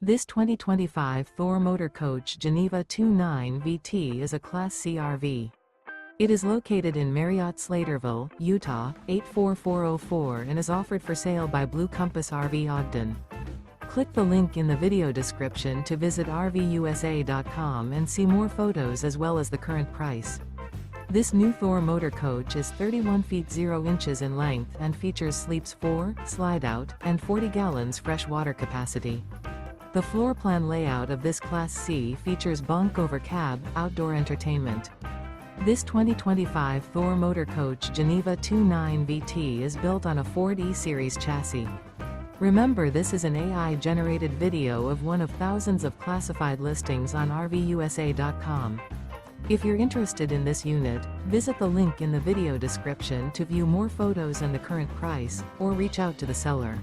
This 2025 Thor Motor Coach Geneva 29 VT is a Class C RV. It is located in Marriott-Slaterville, Utah, 84404 and is offered for sale by Blue Compass RV Ogden. Click the link in the video description to visit RVUSA.com and see more photos as well as the current price. This new Thor Motor Coach is 31 feet 0 inches in length and features sleeps 4, slide-out, and 40 gallons fresh water capacity. The floor plan layout of this Class C features bunk over cab, outdoor entertainment. This 2025 Thor Motor Coach Geneva 29 VT is built on a Ford E-Series chassis. Remember, this is an AI-generated video of one of thousands of classified listings on RVUSA.com. If you're interested in this unit, visit the link in the video description to view more photos and the current price, or reach out to the seller.